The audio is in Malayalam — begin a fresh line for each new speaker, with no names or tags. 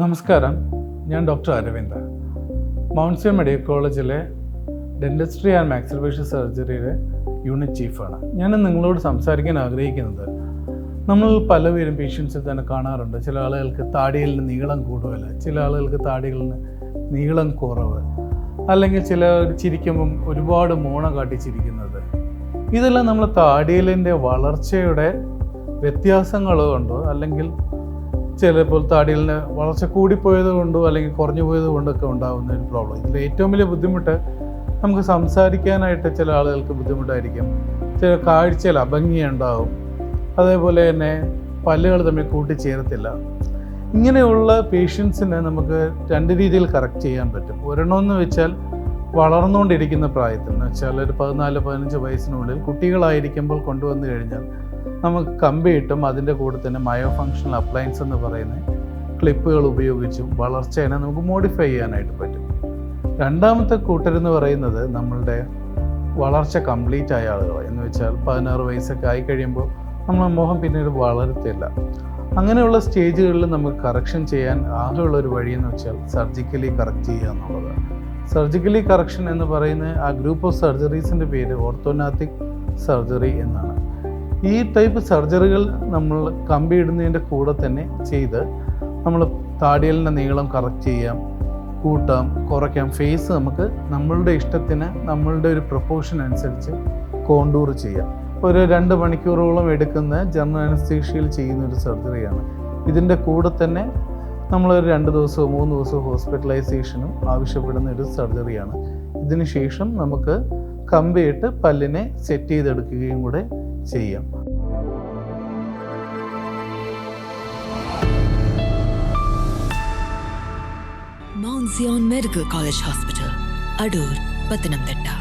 നമസ്കാരം, ഞാൻ doctor Aravind, Mount Zion medical കോളേജിലെ ഡെന്റിസ്ട്രി ആൻഡ് മാക്സിലോഫേഷ്യൽ സർജറിയുടെ യൂണിറ്റ് ചീഫാണ്. ഞാൻ നിങ്ങളോട് സംസാരിക്കാൻ ആഗ്രഹിക്കുന്നത്, നമ്മൾ പലവരും പേഷ്യൻസിൽ തന്നെ കാണാറുണ്ട്. ചില ആളുകൾക്ക് താടികളിന് നീളം കൂടുതൽ, ചില ആളുകൾക്ക് താടികളിന് നീളം കുറവ്, അല്ലെങ്കിൽ ചില ചിരിക്കുമ്പം ഒരുപാട് മോണ കാട്ടി ചിരിക്കുന്നത്. ഇതെല്ലാം നമ്മൾ താടിയലിൻ്റെ വളർച്ചയുടെ വ്യത്യാസങ്ങൾ കൊണ്ടോ, അല്ലെങ്കിൽ ചിലപ്പോൾ താടിയലിന് വളർച്ച കൂടിപ്പോയത് കൊണ്ടോ അല്ലെങ്കിൽ കുറഞ്ഞു പോയത് കൊണ്ടൊക്കെ ഉണ്ടാകുന്ന ഒരു പ്രോബ്ലം. ഇതിൽ ഏറ്റവും വലിയ ബുദ്ധിമുട്ട്, നമുക്ക് സംസാരിക്കാനായിട്ട് ചില ആളുകൾക്ക് ബുദ്ധിമുട്ടായിരിക്കും, ചില കാഴ്ചയിൽ അഭംഗിയുണ്ടാവും, അതേപോലെ തന്നെ പല്ലുകൾ തമ്മിൽ കൂട്ടിച്ചേരത്തില്ല. ഇങ്ങനെയുള്ള പേഷ്യൻസിനെ നമുക്ക് രണ്ട് രീതിയിൽ കറക്റ്റ് ചെയ്യാൻ പറ്റും. ഒരെണ്ണമെന്ന് വെച്ചാൽ വളർന്നുകൊണ്ടിരിക്കുന്ന പ്രായത്തിൽ, എന്ന് വെച്ചാൽ ഒരു 14-15 വയസ്സിനുള്ളിൽ കുട്ടികളായിരിക്കുമ്പോൾ കൊണ്ടുവന്നു കഴിഞ്ഞാൽ നമുക്ക് കമ്പിയിട്ടും അതിൻ്റെ കൂടെ തന്നെ മയോ ഫങ്ഷണൽ അപ്ലയൻസ് എന്ന് പറയുന്ന ക്ലിപ്പുകൾ ഉപയോഗിച്ചും വളർച്ചേനെ നമുക്ക് മോഡിഫൈ ചെയ്യാനായിട്ട് പറ്റും. രണ്ടാമത്തെ കൂട്ടരെന്ന് പറയുന്നത് നമ്മളുടെ വളർച്ച കംപ്ലീറ്റ് ആയ ആളുകൾ, എന്ന് വെച്ചാൽ 16 വയസ്സൊക്കെ ആയി കഴിയുമ്പോൾ നമ്മളെ മുഖം പിന്നീട് വളരത്തില്ല. അങ്ങനെയുള്ള സ്റ്റേജുകളിൽ നമുക്ക് കറക്ഷൻ ചെയ്യാൻ ആകെയുള്ളൊരു വഴിയെന്ന് വെച്ചാൽ സർജിക്കലി കറക്റ്റ് ചെയ്യുക എന്നുള്ളതാണ്. സർജിക്കലി കറക്ഷൻ എന്ന് പറയുന്ന ആ ഗ്രൂപ്പ് ഓഫ് സർജറീസിൻ്റെ പേര് ഓർത്തോനാറ്റിക് സർജറി എന്നാണ്. ഈ ടൈപ്പ് സർജറികൾ നമ്മൾ കമ്പി ഇടുന്നതിൻ്റെ കൂടെ തന്നെ ചെയ്ത് നമ്മൾ താടിയലിൻ്റെ നീളം കറക്റ്റ് ചെയ്യാം, കൂട്ടാം, കുറയ്ക്കാം. ഫേസ് നമുക്ക് നമ്മളുടെ ഇഷ്ടത്തിന്, നമ്മളുടെ ഒരു പ്രൊപ്പോർഷൻ അനുസരിച്ച് കോണ്ടൂർ ചെയ്യാം. ഒരു 2 മണിക്കൂറോളം എടുക്കുന്ന ജനറൽ അനസ്തീഷ്യയിൽ ചെയ്യുന്ന ഒരു സർജറിയാണ്. ഇതിൻ്റെ കൂടെ തന്നെ നമ്മളൊരു 2 ദിവസമോ 3 ദിവസമോ ഹോസ്പിറ്റലൈസേഷനും ആവശ്യപ്പെടുന്ന ഒരു സർജറിയാണ്. ഇതിന് ശേഷം നമുക്ക് കമ്പിയിട്ട് പല്ലിനെ സെറ്റ് ചെയ്തെടുക്കുകയും കൂടെ ചെയ്യാം.
Mount Zion Medical College Hospital, Adur, Pathanamthitta.